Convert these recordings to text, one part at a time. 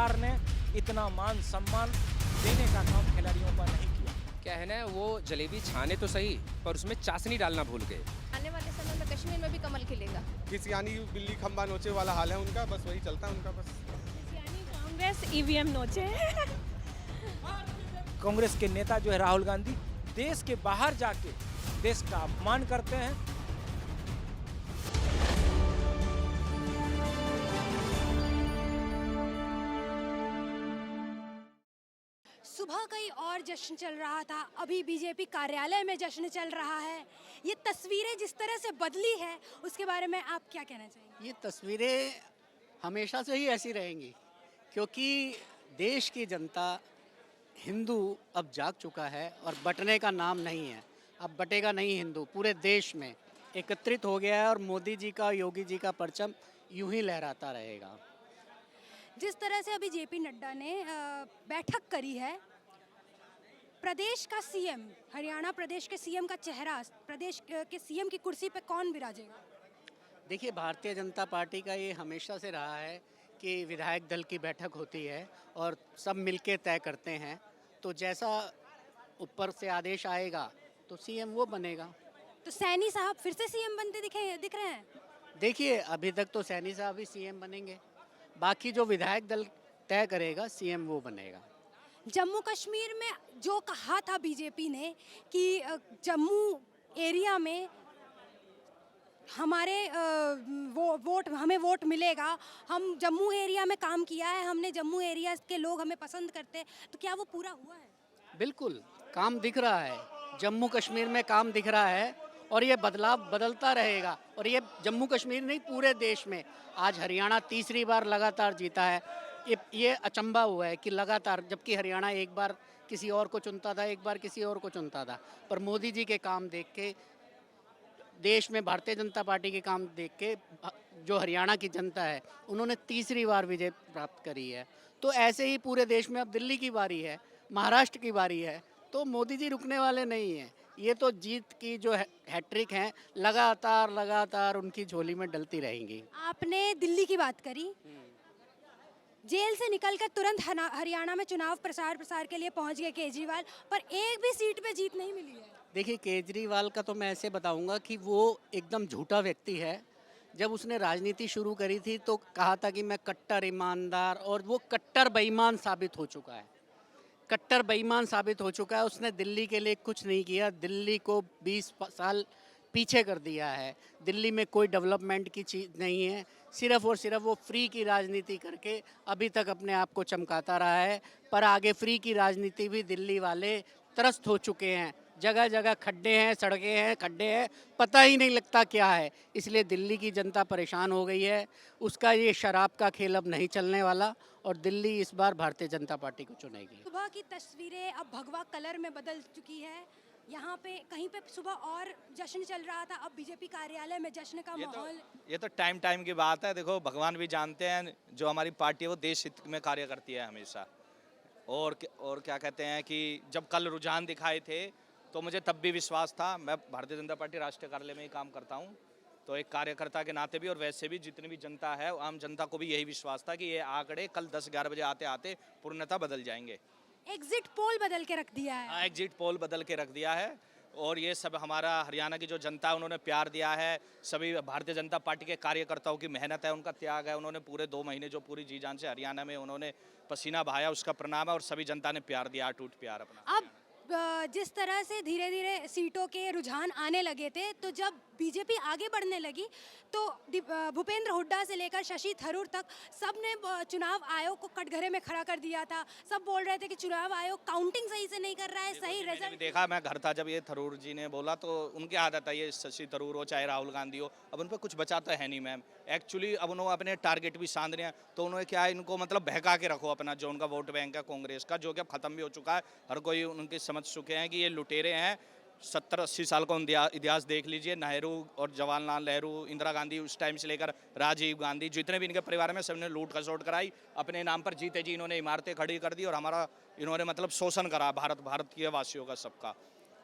सरकार ने इतना मान सम्मान देने का काम खिलाड़ियों पर नहीं किया। क्या है ना, वो जलेबी छाने तो सही पर उसमें चाशनी डालना भूल गए। आने वाले समय में कश्मीर में भी कमल खिलेगा। किसी यानी बिल्ली खंबा नोचे वाला हाल है उनका, बस वही चलता है उनका बस। यानी कांग्रेस ईवीएम नोचे। कांग्रेस के नेता जो है राहुल गांधी देश के बाहर जाके देश का अपमान करते हैं। सुबह कहीं और जश्न चल रहा था, अभी बीजेपी कार्यालय में जश्न चल रहा है। ये तस्वीरें जिस तरह से बदली है उसके बारे में आप क्या कहना चाहेंगे? ये तस्वीरें हमेशा से ही ऐसी रहेंगी क्योंकि देश की जनता हिंदू अब जाग चुका है और बंटने का नाम नहीं है। अब बटेगा नहीं हिंदू, पूरे देश में एकत्रित हो गया है और मोदी जी का, योगी जी का परचम यूं ही लहराता रहेगा। जिस तरह से अभी जेपी नड्डा ने बैठक करी है, प्रदेश का सीएम, हरियाणा प्रदेश के सीएम का चेहरा, प्रदेश के सीएम की कुर्सी पे कौन विराजेगा? देखिए, भारतीय जनता पार्टी का ये हमेशा से रहा है कि विधायक दल की बैठक होती है और सब मिलके तय करते हैं, तो जैसा ऊपर से आदेश आएगा तो सीएम वो बनेगा। तो सैनी साहब फिर से सीएम बनते दिख रहे हैं? देखिए, अभी तक तो सैनी साहब ही सीएम बनेंगे, बाकी जो विधायक दल तय करेगा सीएम वो बनेगा। जम्मू कश्मीर में जो कहा था बीजेपी ने कि जम्मू एरिया में हमारे हमें वोट मिलेगा, हम जम्मू एरिया में काम किया है, हमने जम्मू एरिया के लोग हमें पसंद करते हैं, तो क्या वो पूरा हुआ है? बिल्कुल, काम दिख रहा है, जम्मू कश्मीर में काम दिख रहा है और ये बदलाव बदलता रहेगा। और ये जम्मू कश्मीर नहीं, पूरे देश में। आज हरियाणा तीसरी बार लगातार जीता है। ये अचंभा हुआ है कि लगातार, जबकि हरियाणा एक बार किसी और को चुनता था, एक बार किसी और को चुनता था, पर मोदी जी के काम देख के, देश में भारतीय जनता पार्टी के काम देख के जो हरियाणा की जनता है उन्होंने तीसरी बार विजय प्राप्त करी है। तो ऐसे ही पूरे देश में अब दिल्ली की बारी है, महाराष्ट्र की बारी है, तो मोदी जी रुकने वाले नहीं हैं। ये तो जीत की जो हैट्रिक है लगातार उनकी झोली में डलती रहेंगी। आपने दिल्ली की बात करी, जेल से निकलकर तुरंत हरियाणा में चुनाव प्रसार के लिए पहुंच गए केजरीवाल, पर एक भी सीट पे जीत नहीं मिली है। देखिए, केजरीवाल का तो मैं ऐसे बताऊंगा कि वो एकदम झूठा व्यक्ति है। जब उसने राजनीति शुरू करी थी तो कहा था कि मैं कट्टर ईमानदार, और वो कट्टर बेईमान साबित हो चुका है। कट्टर बेईमान साबित हो चुका है। उसने दिल्ली के लिए कुछ नहीं किया, दिल्ली को 20 साल पीछे कर दिया है। दिल्ली में कोई डेवलपमेंट की चीज़ नहीं है, सिर्फ और सिर्फ वो फ्री की राजनीति करके अभी तक अपने आप को चमकाता रहा है। पर आगे फ्री की राजनीति भी दिल्ली वाले त्रस्त हो चुके हैं। जगह जगह खड्डे हैं, सड़कें हैं, खड्डे हैं, पता ही नहीं लगता क्या है। इसलिए दिल्ली की जनता परेशान हो गई है। उसका ये शराब का खेल अब नहीं चलने वाला और दिल्ली इस बार भारतीय जनता पार्टी को चुनेगी। सुबह की तस्वीरें अब भगवा कलर में बदल चुकी है। यहाँ पे कहीं पे सुबह और जश्न चल रहा था, अब बीजेपी कार्यालय में जश्न का माहौल। ये तो टाइम की बात है। देखो, भगवान भी जानते हैं जो हमारी पार्टी है वो देश हित में कार्य करती है हमेशा। और क्या कहते हैं कि जब कल रुझान दिखाए थे तो मुझे तब भी विश्वास था। मैं भारतीय जनता पार्टी राष्ट्रीय कार्यालय में ही काम करता हूँ, तो एक कार्यकर्ता के नाते भी और वैसे भी जितनी भी जनता है, आम जनता को भी यही विश्वास था कि ये आंकड़े कल 10-11 बजे आते आते पूर्णतः बदल जाएंगे। एग्जिट पोल बदल के रख दिया है। हाँ, एग्जिट पोल बदल के रख दिया है और ये सब हमारा हरियाणा की जो जनता है उन्होंने प्यार दिया है। सभी भारतीय जनता पार्टी के कार्यकर्ताओं की मेहनत है, उनका त्याग है। उन्होंने पूरे 2 महीने जो पूरी जी जान से हरियाणा में उन्होंने पसीना बहाया, उसका प्रणाम है। और सभी जनता ने प्यार दिया, अटूट प्यार अपना। अब जिस तरह से धीरे धीरे सीटों के रुझान आने लगे थे, तो जब बीजेपी आगे बढ़ने लगी तो भूपेंद्र हुड्डा से लेकर शशि थरूर तक सब ने चुनाव आयोग को कटघरे में खड़ा कर दिया था। सब बोल रहे थे कि चुनाव आयोग काउंटिंग सही से नहीं कर रहा है, सही रिजल्ट। देखा, मैं घर था जब ये थरूर जी ने बोला, तो उनकी आदत है, ये शशि थरूर हो चाहे राहुल गांधी हो, अब उन पर कुछ बचाता है नहीं मैम। एक्चुअली अब उन्होंने अपने टारगेट भी साध रहे हैं, तो उन्होंने क्या है, इनको मतलब बहका के रखो अपना जो उनका वोट बैंक है कांग्रेस का, जो कि अब खत्म भी हो चुका है। हर कोई उनकी समझ चुके हैं कि ये लुटेरे हैं। 70-80 साल का इतिहास देख लीजिए, नेहरू और जवाहरलाल नेहरू, इंदिरा गांधी, उस टाइम से लेकर राजीव गांधी, जितने भी इनके परिवार में सबने लूट खसोट कराई, अपने नाम पर जीते जी इन्होंने इमारतें खड़ी कर दी और हमारा इन्होंने मतलब शोषण करा भारत के वासियों का, सबका।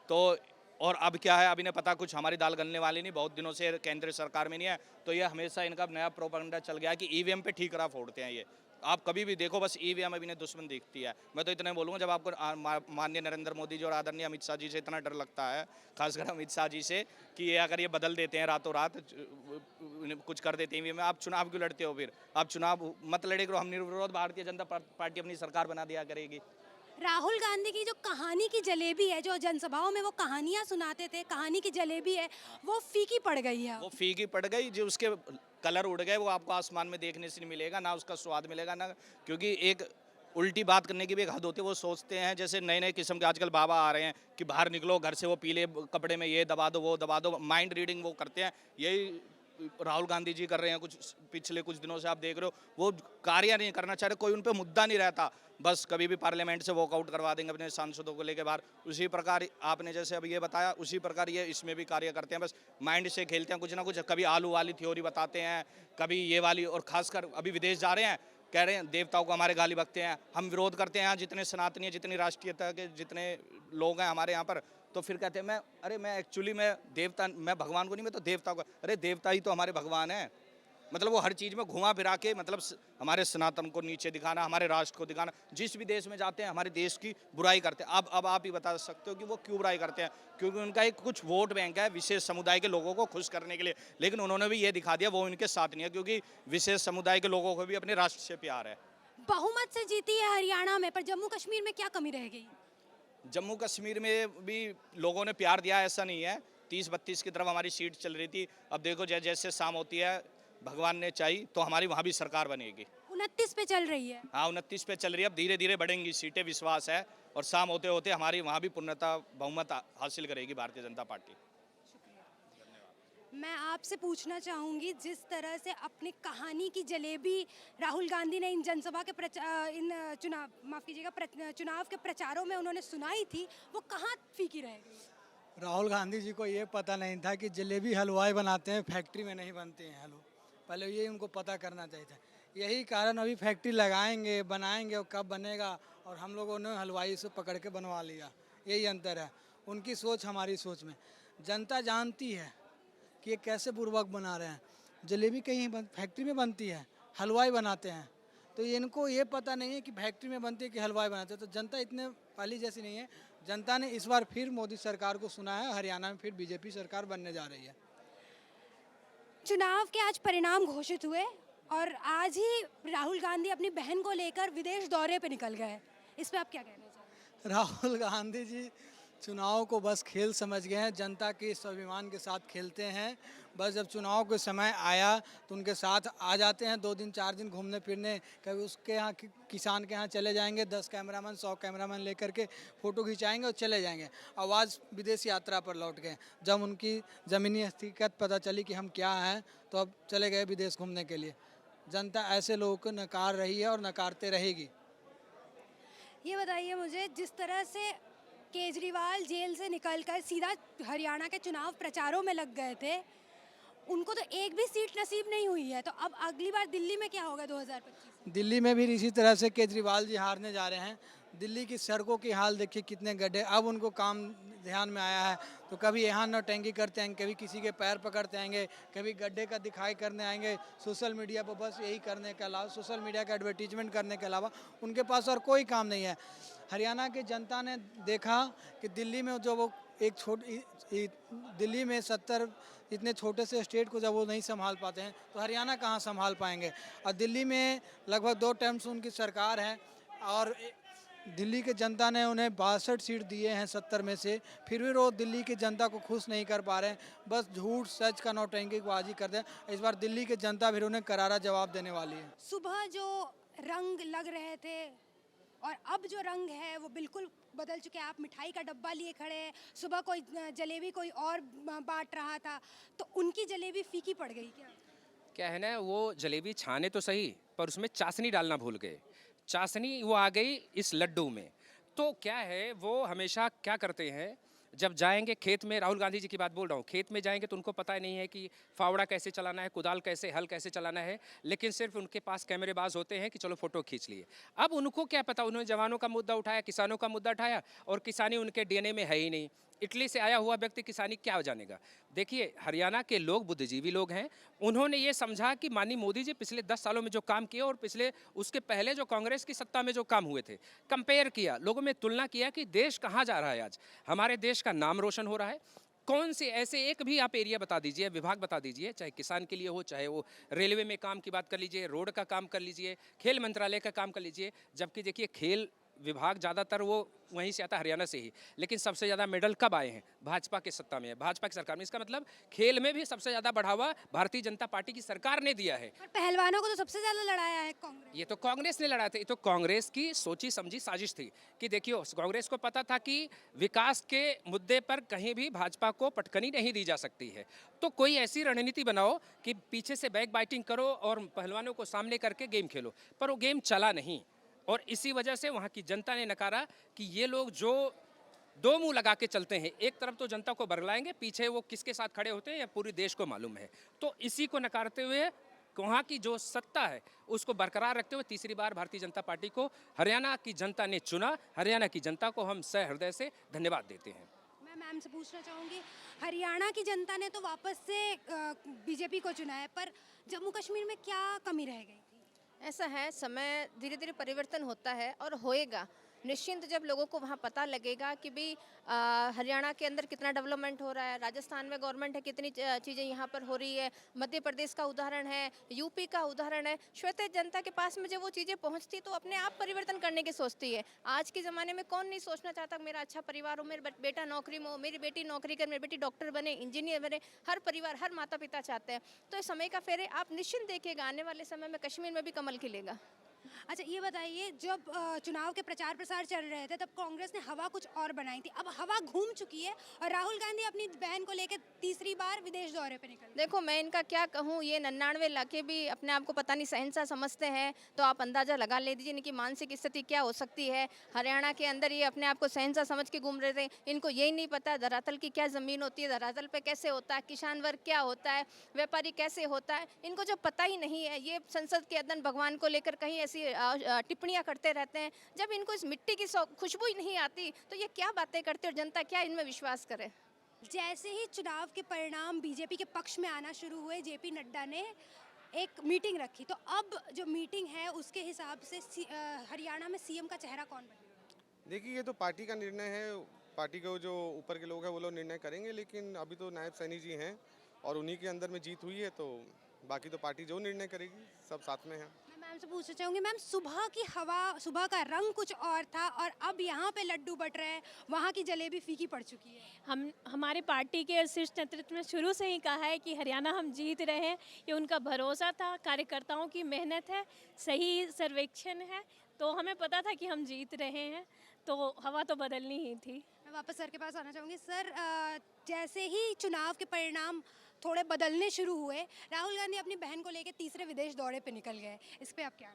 तो और अब क्या है, अब इन्हें पता कुछ हमारी दाल गलने वाली नहीं, बहुत दिनों से केंद्र सरकार में नहीं है, तो ये हमेशा इनका नया प्रोपेगेंडा चल गया कि ईवीएम पे ठीक रहा फोड़ते हैं ये। आप कभी भी देखो, बस ईवीएम अभी ने दुश्मन दिखती है। मैं तो इतना बोलूँगा, जब आपको माननीय नरेंद्र मोदी जी और आदरणीय अमित शाह जी से इतना डर लगता है, खासकर अमित शाह जी से, कि ये अगर ये बदल देते हैं रातों रात, कुछ कर देते हैं ईवीएम में, आप चुनाव क्यों लड़ते हो? फिर आप चुनाव मत लड़े करो, हम निर्विरोध भारतीय जनता पार्टी अपनी सरकार बना दिया करेगी। राहुल गांधी की जो कहानी की जलेबी है, जो जनसभाओं में वो कहानियां सुनाते थे, कहानी की जलेबी है, वो फीकी पड़ गई है। वो फीकी पड़ गई, जो उसके कलर उड़ गए, वो आपको आसमान में देखने से नहीं मिलेगा, ना उसका स्वाद मिलेगा ना, क्योंकि एक उल्टी बात करने की भी एक हद होती है। वो सोचते हैं, जैसे नए नए किस्म के आजकल बाबा आ रहे हैं कि बाहर निकलो घर से, वो पीले कपड़े में ये दबा दो वो दबा दो, माइंड रीडिंग वो करते हैं। यही राहुल गांधी जी कर रहे हैं, कुछ पिछले कुछ दिनों से आप देख रहे हो, वो कार्य नहीं करना चाह रहे, कोई उन पर मुद्दा नहीं रहता, बस कभी भी पार्लियामेंट से वॉकआउट करवा देंगे अपने सांसदों को लेकर बाहर। उसी प्रकार आपने जैसे अब ये बताया, उसी प्रकार ये इसमें भी कार्य करते हैं, बस माइंड से खेलते हैं कुछ ना कुछ। कभी आलू वाली थ्योरी बताते हैं, कभी ये वाली, और खासकर अभी विदेश जा रहे हैं, कह रहे हैं देवताओं को हमारे गाली बकते हैं। हम विरोध करते हैं यहाँ जितने सनातनी, जितनी राष्ट्रीयता के जितने लोग हैं हमारे यहाँ पर, तो फिर कहते हैं मैं एक्चुअली मैं देवता, मैं भगवान को नहीं, मैं तो देवता को। अरे देवता ही तो हमारे भगवान हैं। मतलब वो हर चीज़ में घुमा फिरा के, मतलब हमारे सनातन को नीचे दिखाना, हमारे राष्ट्र को दिखाना। जिस भी देश में जाते हैं हमारे देश की बुराई करते हैं। अब आप ही बता सकते हो कि वो क्यों बुराई करते हैं? क्योंकि उनका एक कुछ वोट बैंक है विशेष समुदाय के लोगों को खुश करने के लिए, लेकिन उन्होंने भी ये दिखा दिया वो इनके साथ नहीं है, क्योंकि विशेष समुदाय के लोगों को भी अपने राष्ट्र से प्यार है। बहुमत से जीती है हरियाणा में, पर जम्मू कश्मीर में क्या कमी रह गई? जम्मू कश्मीर में भी लोगों ने प्यार दिया, ऐसा नहीं है। 30-32 की तरफ हमारी सीट चल रही थी। अब देखो जैसे शाम होती है, भगवान ने चाहिए तो हमारी वहाँ भी सरकार बनेगी। 29 पे चल रही है। हाँ 29 पे चल रही है। अब धीरे धीरे बढ़ेंगी सीटें, विश्वास है, और शाम होते होते हमारी वहाँ भी पूर्णतः बहुमत हासिल करेगी भारतीय जनता पार्टी। मैं आपसे पूछना चाहूँगी, जिस तरह से अपनी कहानी की जलेबी राहुल गांधी ने इन जनसभा के चुनाव के प्रचारों में उन्होंने सुनाई थी, वो कहाँ फीकी रह गई? राहुल गांधी जी को ये पता नहीं था कि जलेबी हलवाई बनाते हैं, फैक्ट्री में नहीं बनते हैं। हलवा पहले ये उनको पता करना चाहिए था। यही कारण अभी फैक्ट्री लगाएंगे, बनाएंगे, और कब बनेगा, और हम लोगों ने हलवाई से पकड़ के बनवा लिया। यही अंतर है उनकी सोच हमारी सोच में। जनता जानती है कि ये कैसे बुर्बक बना रहे हैं। जलेबी कहीं फैक्ट्री में बनती है, हलवाई बनाते हैं, तो इनको ये पता नहीं है कि फैक्ट्री में बनती है कि हलवाई बनाते हैं। तो जनता इतने पहली जैसी नहीं है। जनता ने इस बार फिर मोदी सरकार को सुना है। हरियाणा में फिर बीजेपी सरकार बनने जा रही है। चुनाव के आज परिणाम घोषित हुए और आज ही राहुल गांधी अपनी बहन को लेकर विदेश दौरे पे निकल गए। इस पे आप क्या कहना चाहेंगे? राहुल गांधी जी चुनाव को बस खेल समझ गए हैं। जनता के स्वाभिमान के साथ खेलते हैं। बस जब चुनाव के समय आया तो उनके साथ आ जाते हैं, 2 दिन 4 दिन घूमने फिरने। कभी उसके यहाँ किसान के यहाँ चले जाएंगे, 10 कैमरामैन 100 कैमरामैन लेकर के फ़ोटो खिंचाएंगे और चले जाएंगे। आवाज़ विदेश यात्रा पर लौट गए। जब उनकी ज़मीनी हकीकत पता चली कि हम क्या हैं, तो अब चले गए विदेश घूमने के लिए। जनता ऐसे लोगों को नकार रही है और नकारते रहेगी। ये बताइए मुझे, जिस तरह से केजरीवाल जेल से निकलकर सीधा हरियाणा के चुनाव प्रचारों में लग गए थे, उनको तो एक भी सीट नसीब नहीं हुई है, तो अब अगली बार दिल्ली में क्या होगा 2025? दिल्ली में भी इसी तरह से केजरीवाल जी हारने जा रहे हैं। दिल्ली की सड़कों की हाल देखिए कितने गड्ढे। अब उनको काम ध्यान में आया है, तो कभी यहाँ नौटंकी करते हैं, कभी किसी के पैर पकड़ते आएंगे, कभी गड्ढे का दिखाई करने आएंगे। सोशल मीडिया पर बस यही करने के अलावा, सोशल मीडिया का एडवर्टीजमेंट करने के अलावा उनके पास और कोई काम नहीं है। हरियाणा की जनता ने देखा कि दिल्ली में जो वो दिल्ली में 70 इतने छोटे से स्टेट को जब वो नहीं संभाल पाते हैं, तो हरियाणा कहाँ संभाल पाएंगे। और दिल्ली में लगभग 2 टर्म से उनकी सरकार है, और दिल्ली के जनता ने उन्हें 62 सीट दिए हैं 70 में से, फिर भी वो दिल्ली की जनता को खुश नहीं कर पा रहे हैं। बस झूठ सच का नौटंकीबाजी करते हैं। इस बार दिल्ली की जनता फिर उन्हें करारा जवाब देने वाली है। सुबह जो रंग लग रहे थे और अब जो रंग है वो बिल्कुल बदल चुके हैं। आप मिठाई का डब्बा लिए खड़े हैं, सुबह कोई जलेबी कोई और बांट रहा था, तो उनकी जलेबी फीकी पड़ गई क्या? क्या है ना, वो जलेबी छाने तो सही, पर उसमें चाशनी डालना भूल गए। चाशनी वो आ गई इस लड्डू में। तो क्या है, वो हमेशा क्या करते हैं, जब जाएंगे खेत में, राहुल गांधी जी की बात बोल रहा हूँ, खेत में जाएंगे तो उनको पता ही नहीं है कि फावड़ा कैसे चलाना है, कुदाल कैसे, हल कैसे चलाना है, लेकिन सिर्फ उनके पास कैमरेबाज होते हैं कि चलो फोटो खींच लिए। अब उनको क्या पता, उन्होंने जवानों का मुद्दा उठाया, किसानों का मुद्दा उठाया, और किसानी उनके डीएनए में है ही नहीं। इटली से आया हुआ व्यक्ति किसानी क्या जानेगा। देखिए, हरियाणा के लोग बुद्धिजीवी लोग हैं। उन्होंने ये समझा कि माननीय मोदी जी पिछले 10 सालों में जो काम किए और पिछले उसके पहले जो कांग्रेस की सत्ता में जो काम हुए थे, कंपेयर किया, लोगों में तुलना किया कि देश कहाँ जा रहा है। आज हमारे देश का नाम रोशन हो रहा है। कौन से ऐसे एक भी आप एरिया बता दीजिए, विभाग बता दीजिए, चाहे किसान के लिए हो, चाहे वो रेलवे में काम की बात कर लीजिए, रोड का काम कर लीजिए, खेल मंत्रालय का काम कर लीजिए। जबकि देखिए, खेल विभाग ज़्यादातर वो वहीं से आता है, हरियाणा से ही। लेकिन सबसे ज़्यादा मेडल कब आए हैं? भाजपा के सत्ता में है, भाजपा की सरकार में। इसका मतलब खेल में भी सबसे ज़्यादा बढ़ावा भारतीय जनता पार्टी की सरकार ने दिया है। पर पहलवानों को तो सबसे ज़्यादा लड़ाया है कांग्रेस। ये तो कांग्रेस ने लड़ा था। ये तो कांग्रेस की सोची समझी साजिश थी कि देखियो, कांग्रेस को पता था कि विकास के मुद्दे पर कहीं भी भाजपा को पटकनी नहीं दी जा सकती है। तो कोई ऐसी रणनीति बनाओ कि पीछे से बैक बाइटिंग करो और पहलवानों को सामने करके गेम खेलो। पर वो गेम चला नहीं, और इसी वजह से वहाँ की जनता ने नकारा कि ये लोग जो दो मुंह लगा के चलते हैं, एक तरफ तो जनता को बरगलाएंगे, पीछे वो किसके साथ खड़े होते हैं या पूरे देश को मालूम है। तो इसी को नकारते हुए वहाँ की जो सत्ता है उसको बरकरार रखते हुए तीसरी बार भारतीय जनता पार्टी को हरियाणा की जनता ने चुना। हरियाणा की जनता को हम सहृदय से धन्यवाद देते हैं। मैं मैम से पूछना चाहूँगी, हरियाणा की जनता ने तो वापस से बीजेपी को चुना है, पर जम्मू कश्मीर में क्या कमी रह गई थी? ऐसा है, समय धीरे धीरे परिवर्तन होता है और होएगा निश्चिंत। जब लोगों को वहाँ पता लगेगा कि भाई हरियाणा के अंदर कितना डेवलपमेंट हो रहा है, राजस्थान में गवर्नमेंट है, कितनी चीज़ें यहाँ पर हो रही है, मध्य प्रदेश का उदाहरण है, यूपी का उदाहरण है। श्वेत जनता के पास में जब वो चीज़ें पहुँचती तो अपने आप परिवर्तन करने की सोचती है। आज के ज़माने में कौन नहीं सोचना चाहता मेरा अच्छा परिवार हो, मेरा बेटा नौकरी में हो, मेरी बेटी नौकरी कर, मेरी बेटी डॉक्टर बने, इंजीनियर बने। हर परिवार, हर माता पिता चाहते हैं। तो इस समय का फेरे आप निश्चिंत देखिएगा, आने वाले समय में कश्मीर में भी कमल खिलेगा। अच्छा, ये बताइए, जब चुनाव के प्रचार प्रसार चल रहे थे तब कांग्रेस ने हवा कुछ और बनाई थी, अब हवा घूम चुकी है और राहुल गांधी अपनी बहन को लेकर तीसरी बार विदेश दौरे पे निकल। देखो, मैं इनका क्या कहूँ, ये 99 इलाके भी अपने आप को पता नहीं शहंशाह समझते हैं, तो आप अंदाज़ा लगा ले दीजिए इनकी मानसिक स्थिति क्या हो सकती है। हरियाणा के अंदर ये अपने आप को शहंशाह समझ के घूम रहे थे। इनको यही नहीं पता धरातल की क्या ज़मीन होती है, धरातल पे कैसे होता है, किसान वर्ग क्या होता है, व्यापारी कैसे होता है, इनको जब पता ही नहीं है। ये संसद के अंदर भगवान को लेकर कहीं ऐसी टिप्पणियां करते रहते हैं। जब इनको इस मिट्टी की खुशबू ही नहीं आती तो ये क्या बातें करते और जनता क्या इनमें विश्वास करे। जैसे ही चुनाव के परिणाम बीजेपी के पक्ष में आना शुरू हुए, जेपी नड्डा ने एक मीटिंग रखी, तो अब जो मीटिंग है उसके हिसाब से हरियाणा में सीएम का चेहरा कौन बनेगा? देखिए, ये तो पार्टी का निर्णय है। पार्टी के जो ऊपर के लोग हैं वो लोग निर्णय करेंगे, लेकिन अभी तो नायब सैनी जी हैं और उन्हीं के अंदर में जीत हुई है, तो बाकी तो पार्टी जो निर्णय करेगी सब साथ में है। मैं मैम से पूछना चाहूँगी, मैम सुबह की हवा, सुबह का रंग कुछ और था और अब यहाँ पे लड्डू बट रहे हैं, वहाँ की जलेबी फीकी पड़ चुकी है। हमारे पार्टी के शीर्ष नेतृत्व ने शुरू से ही कहा है कि हरियाणा हम जीत रहे हैं। ये उनका भरोसा था, कार्यकर्ताओं की मेहनत है, सही सर्वेक्षण है, तो हमें पता था कि हम जीत रहे हैं, तो हवा तो बदलनी ही थी। मैं वापस सर के पास आना चाहूँगी। सर, जैसे ही चुनाव के परिणाम थोड़े बदलने शुरू हुए, राहुल गांधी अपनी बहन को लेकर तीसरे विदेश दौरे पे निकल गए, इस पे आप क्या?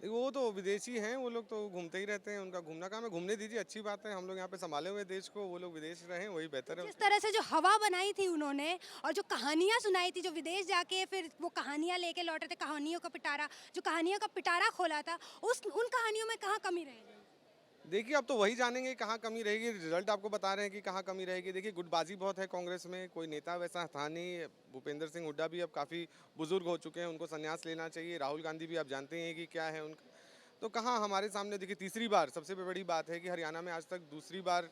वो तो विदेशी हैं, वो लोग तो घूमते ही रहते हैं, उनका घूमना काम है, घूमने दीजिए, अच्छी बात है। हम लोग यहाँ पे संभाले हुए देश को, वो लोग विदेश रहें, वही बेहतर है। जिस तरह से जो हवा बनाई थी उन्होंने और जो कहानियाँ सुनाई थी, जो विदेश जाके फिर वो कहानियाँ लेके लौटे थे, कहानियों का पिटारा, जो कहानियों का पिटारा खोला था, उन कहानियों में कहाँ कमी रहेगी? देखिए, अब तो वही जानेंगे कहाँ कमी रहेगी। रिजल्ट आपको बता रहे हैं कि कहाँ कमी रहेगी। देखिए, गुटबाजी बहुत है कांग्रेस में, कोई नेता वैसा था नहीं। भूपेंद्र सिंह हुड्डा भी अब काफ़ी बुजुर्ग हो चुके हैं, उनको संन्यास लेना चाहिए। राहुल गांधी भी आप जानते हैं कि क्या है उनका, तो कहाँ हमारे सामने। देखिए, तीसरी बार सबसे बड़ी बात है कि हरियाणा में आज तक दूसरी बार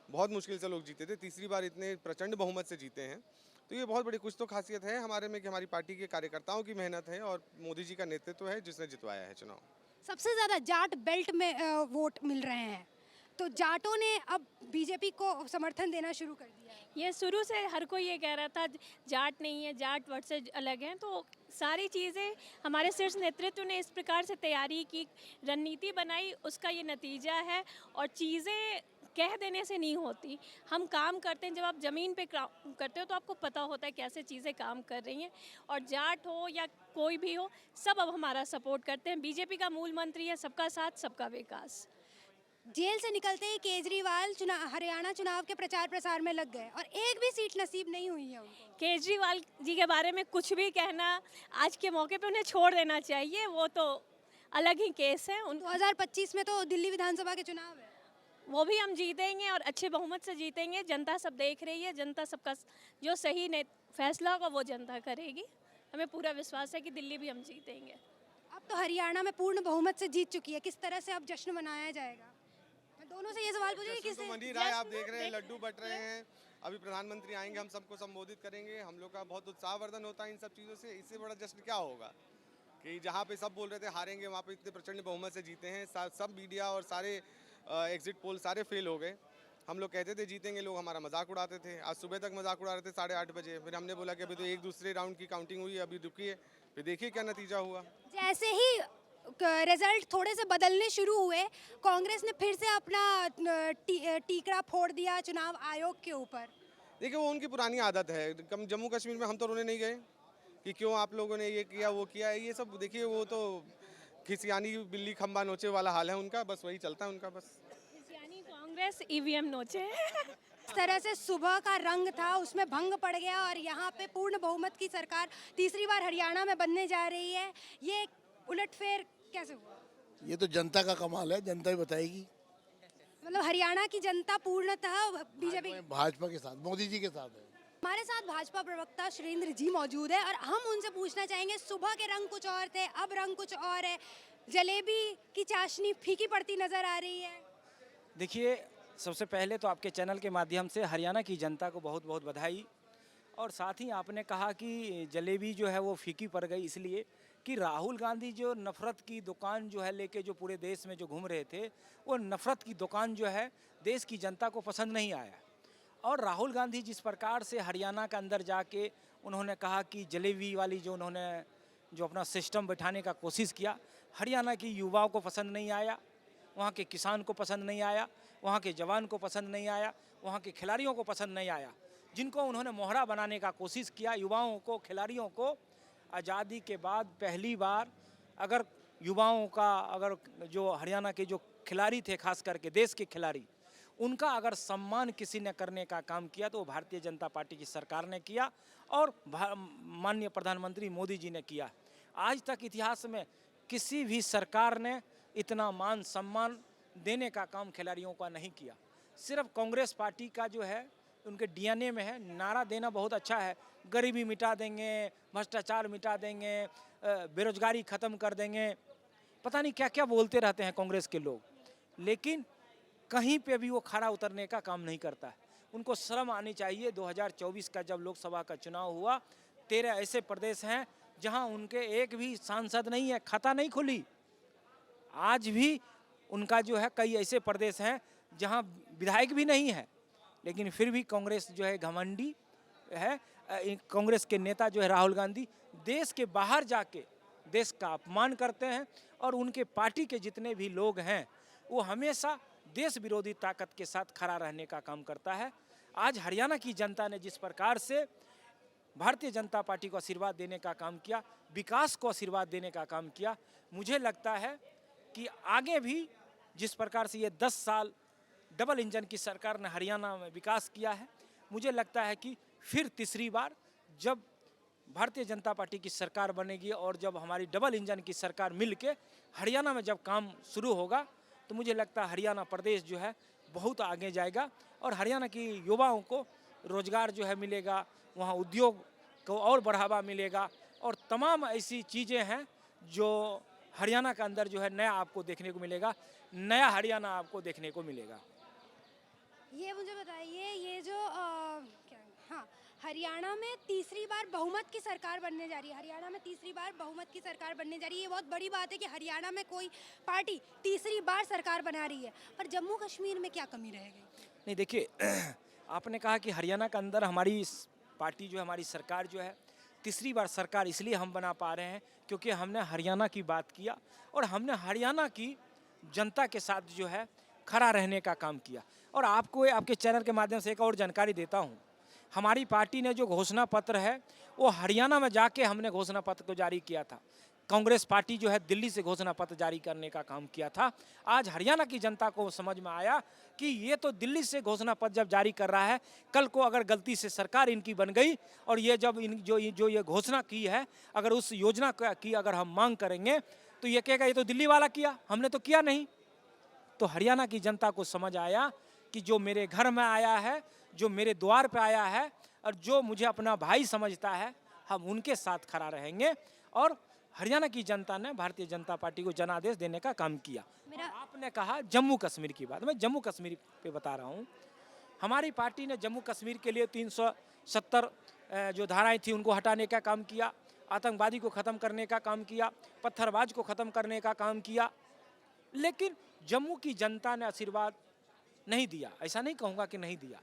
बहुत मुश्किल से लोग जीते थे, तीसरी बार इतने प्रचंड बहुमत से जीते हैं, तो ये बहुत बड़ी कुछ तो खासियत है हमारे में कि हमारी पार्टी के कार्यकर्ताओं की मेहनत है और मोदी जी का नेतृत्व है जिसने जितवाया है चुनाव। सबसे ज़्यादा जाट बेल्ट में वोट मिल रहे हैं, तो जाटों ने अब बीजेपी को समर्थन देना शुरू कर दिया है। ये शुरू से हर कोई ये कह रहा था जाट नहीं है, जाट वर्ड से अलग हैं, तो सारी चीज़ें हमारे शीर्ष नेतृत्व ने इस प्रकार से तैयारी की, रणनीति बनाई, उसका ये नतीजा है। और चीज़ें कह देने से नहीं होती, हम काम करते हैं। जब आप ज़मीन पे करते हो तो आपको पता होता है कैसे चीज़ें काम कर रही हैं। और जाट हो या कोई भी हो, सब अब हमारा सपोर्ट करते हैं। बीजेपी का मूल मंत्री है सबका साथ सबका विकास। जेल से निकलते ही केजरीवाल हरियाणा चुनाव के प्रचार प्रसार में लग गए और एक भी सीट नसीब नहीं हुई है उनको। केजरीवाल जी के बारे में कुछ भी कहना आज के मौके पे उन्हें छोड़ देना चाहिए, वो तो अलग ही केस है। 2025 में तो दिल्ली विधानसभा के चुनाव है। वो भी हम जीतेंगे और अच्छे बहुमत से जीतेंगे। जनता सब देख रही है, जनता सबका जो सही फैसला होगा वो जनता करेगी। हमें पूरा विश्वास है कि दिल्ली भी हम जीतेंगे। अब तो हरियाणा में पूर्ण बहुमत से जीत चुकी है, किस तरह से अब जश्न मनाया जाएगा? मैं दोनों से ये सवाल पूछूंगी जश्न किस तो मन ही रहा है, आप देख रहे हैं लड्डू बट रहे हैं। अभी प्रधानमंत्री आएंगे, हम सबको संबोधित करेंगे। हम लोग का बहुत उत्साहवर्धन होता है इन सब चीज़ों से। इससे बड़ा जश्न क्या होगा कि जहाँ पे सब बोल रहे थे हारेंगे, वहाँ पे इतने प्रचंड बहुमत से जीते हैं। सब मीडिया और सारे एग्जिट पोल सारे फेल हो गए। हम लोग कहते थे जीतेंगे, लोग हमारा मजाक उड़ाते थे। आज सुबह तक मजाक उड़ा रहे थे 8:30 बजे। फिर हमने बोला कि अभी तो एक दूसरे राउंड की काउंटिंग हुई है, अभी रुकिए, फिर देखिए क्या नतीजा हुआ। जैसे ही रिजल्ट थोड़े से बदलने शुरू हुए, कांग्रेस ने फिर से अपना टीकरा फोड़ दिया चुनाव आयोग के ऊपर। देखिए वो उनकी पुरानी आदत है। जम्मू कश्मीर में हम तो रोने नहीं गए कि क्यों आप लोगों ने ये किया वो किया, ये सब देखिए वो तो खिसियानी बिल्ली खंबा नोचे वाला हाल है उनका, बस वही चलता है उनका बस। यानी कांग्रेस ईवीएम नोचे। इस तरह से सुबह का रंग था उसमें भंग पड़ गया और यहाँ पे पूर्ण बहुमत की सरकार तीसरी बार हरियाणा में बनने जा रही है। ये उलटफेर कैसे हुआ? ये तो जनता का कमाल है, जनता ही बताएगी। मतलब हरियाणा की जनता पूर्णतः बीजेपी भाजपा के साथ, मोदी जी के साथ है। हमारे साथ भाजपा प्रवक्ता सुरेंद्र जी मौजूद है और हम उनसे पूछना चाहेंगे, सुबह के रंग कुछ और थे, अब रंग कुछ और है। जलेबी की चाशनी फीकी पड़ती नजर आ रही है। देखिए, सबसे पहले तो आपके चैनल के माध्यम से हरियाणा की जनता को बहुत बहुत बधाई। और साथ ही आपने कहा कि जलेबी जो है वो फीकी पड़ गई, इसलिए कि राहुल गांधी जो नफ़रत की दुकान जो है लेके जो पूरे देश में जो घूम रहे थे, वो नफ़रत की दुकान जो है देश की जनता को पसंद नहीं आया। और राहुल गांधी जिस प्रकार से हरियाणा के अंदर जाके उन्होंने कहा कि जलेबी वाली जो उन्होंने जो अपना सिस्टम बैठाने का कोशिश किया, हरियाणा की युवाओं को पसंद नहीं आया, वहाँ के किसान को पसंद नहीं आया, वहाँ के जवान को पसंद नहीं आया, वहाँ के खिलाड़ियों को पसंद नहीं आया, जिनको उन्होंने मोहरा बनाने का कोशिश किया। युवाओं को, खिलाड़ियों को आज़ादी के बाद पहली बार अगर युवाओं का, अगर जो हरियाणा के जो खिलाड़ी थे, खास करके देश के खिलाड़ी, उनका अगर सम्मान किसी ने करने का काम किया तो वो भारतीय जनता पार्टी की सरकार ने किया और माननीय प्रधानमंत्री मोदी जी ने किया। आज तक इतिहास में किसी भी सरकार ने इतना मान सम्मान देने का काम खिलाड़ियों का नहीं किया। सिर्फ कांग्रेस पार्टी का जो है उनके डीएनए में है, नारा देना बहुत अच्छा है, गरीबी मिटा देंगे, भ्रष्टाचार मिटा देंगे, बेरोजगारी ख़त्म कर देंगे, पता नहीं क्या क्या बोलते रहते हैं कांग्रेस के लोग, लेकिन कहीं पे भी वो खड़ा उतरने का काम नहीं करता है। उनको शर्म आनी चाहिए। 2024 का जब लोकसभा का चुनाव हुआ, 13 ऐसे प्रदेश हैं जहां उनके एक भी सांसद नहीं है, खाता नहीं खुली। आज भी उनका जो है कई ऐसे प्रदेश हैं जहां विधायक भी नहीं है, लेकिन फिर भी कांग्रेस जो है घमंडी है। कांग्रेस के नेता जो है राहुल गांधी देश के बाहर जाके देश का अपमान करते हैं और उनके पार्टी के जितने भी लोग हैं वो हमेशा देश विरोधी ताकत के साथ खड़ा रहने का काम करता है। आज हरियाणा की जनता ने जिस प्रकार से भारतीय जनता पार्टी को आशीर्वाद देने का काम किया, विकास को आशीर्वाद देने का काम किया, मुझे लगता है कि आगे भी जिस प्रकार से ये 10 साल डबल इंजन की सरकार ने हरियाणा में विकास किया है, मुझे लगता है कि फिर तीसरी बार जब भारतीय जनता पार्टी की सरकार बनेगी और जब हमारी डबल इंजन की सरकार मिलके हरियाणा में जब काम शुरू होगा तो मुझे लगता है हरियाणा प्रदेश जो है बहुत आगे जाएगा और हरियाणा की युवाओं को रोजगार जो है मिलेगा, वहाँ उद्योग को और बढ़ावा मिलेगा और तमाम ऐसी चीज़ें हैं जो हरियाणा के अंदर जो है नया आपको देखने को मिलेगा, नया हरियाणा आपको देखने को मिलेगा। ये मुझे बताइए, ये जो हरियाणा में तीसरी बार बहुमत की सरकार बनने जा रही है, हरियाणा में तीसरी बार बहुमत की सरकार बनने जा रही है। ये बहुत बड़ी बात है कि हरियाणा में कोई पार्टी तीसरी बार सरकार बना रही है, पर जम्मू कश्मीर में क्या कमी रह गई? नहीं, देखिए, आपने कहा कि हरियाणा के अंदर हमारी पार्टी जो है, हमारी सरकार जो है तीसरी बार सरकार इसलिए हम बना पा रहे हैं क्योंकि हमने हरियाणा की बात किया और हमने हरियाणा की जनता के साथ जो है खड़ा रहने का काम किया। और आपको आपके चैनल के माध्यम से एक और जानकारी देता हूँ, हमारी पार्टी ने जो घोषणा पत्र है वो हरियाणा में जाके हमने घोषणा पत्र को जारी किया था। कांग्रेस पार्टी जो है दिल्ली से घोषणा पत्र जारी करने का काम किया था। आज हरियाणा की जनता को समझ में आया कि ये तो दिल्ली से घोषणा पत्र जब जारी कर रहा है, कल को अगर गलती से सरकार इनकी बन गई और ये जब जो ये घोषणा की है, अगर उस योजना की अगर हम मांग करेंगे तो ये कहेगा ये तो दिल्ली वाला किया, हमने तो किया नहीं। तो हरियाणा की जनता को समझ आया कि जो मेरे घर में आया है, जो मेरे द्वार पे आया है और जो मुझे अपना भाई समझता है, हम उनके साथ खड़ा रहेंगे। और हरियाणा की जनता ने भारतीय जनता पार्टी को जनादेश देने का काम किया। आपने कहा जम्मू कश्मीर की बात, मैं जम्मू कश्मीर पे बता रहा हूँ। हमारी पार्टी ने जम्मू कश्मीर के लिए 370 जो धाराएं थी उनको हटाने का काम किया, आतंकवादी को ख़त्म करने का काम किया, पत्थरबाज को ख़त्म करने का काम किया। लेकिन जम्मू की जनता ने आशीर्वाद नहीं दिया, ऐसा नहीं कहूँगा कि नहीं दिया,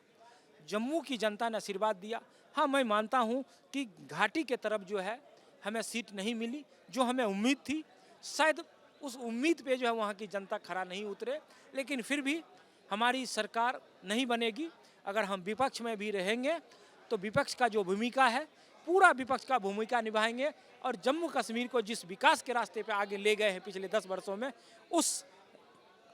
जम्मू की जनता ने आशीर्वाद दिया। हाँ, मैं मानता हूँ कि घाटी के तरफ जो है हमें सीट नहीं मिली, जो हमें उम्मीद थी, शायद उस उम्मीद पे जो है वहाँ की जनता खरा नहीं उतरे। लेकिन फिर भी हमारी सरकार नहीं बनेगी। अगर हम विपक्ष में भी रहेंगे तो विपक्ष का जो भूमिका है, पूरा विपक्ष का भूमिका निभाएंगे और जम्मू कश्मीर को जिस विकास के रास्ते पे आगे ले गए हैं पिछले 10 वर्षों में, उस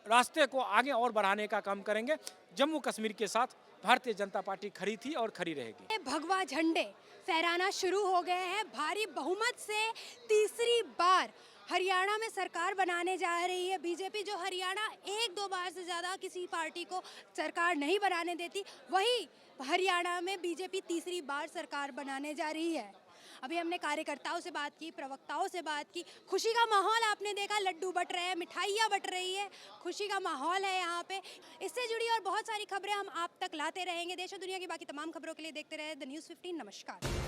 रास्ते को आगे और बढ़ाने का काम करेंगे। जम्मू कश्मीर के साथ भारतीय जनता पार्टी खड़ी थी और खड़ी रहेगी। भगवा झंडे फहराना शुरू हो गए हैं। भारी बहुमत से तीसरी बार हरियाणा में सरकार बनाने जा रही है बीजेपी। जो हरियाणा 1-2 बार से ज़्यादा किसी पार्टी को सरकार नहीं बनाने देती, वही हरियाणा में बीजेपी तीसरी बार सरकार बनाने जा रही है। अभी हमने कार्यकर्ताओं से बात की, प्रवक्ताओं से बात की। खुशी का माहौल आपने देखा, लड्डू बट रहे हैं, मिठाइयाँ बट रही है, खुशी का माहौल है यहाँ पे। इससे जुड़ी और बहुत सारी खबरें हम आप तक लाते रहेंगे। देश और दुनिया की बाकी तमाम खबरों के लिए देखते रहे द न्यूज़ 15। नमस्कार।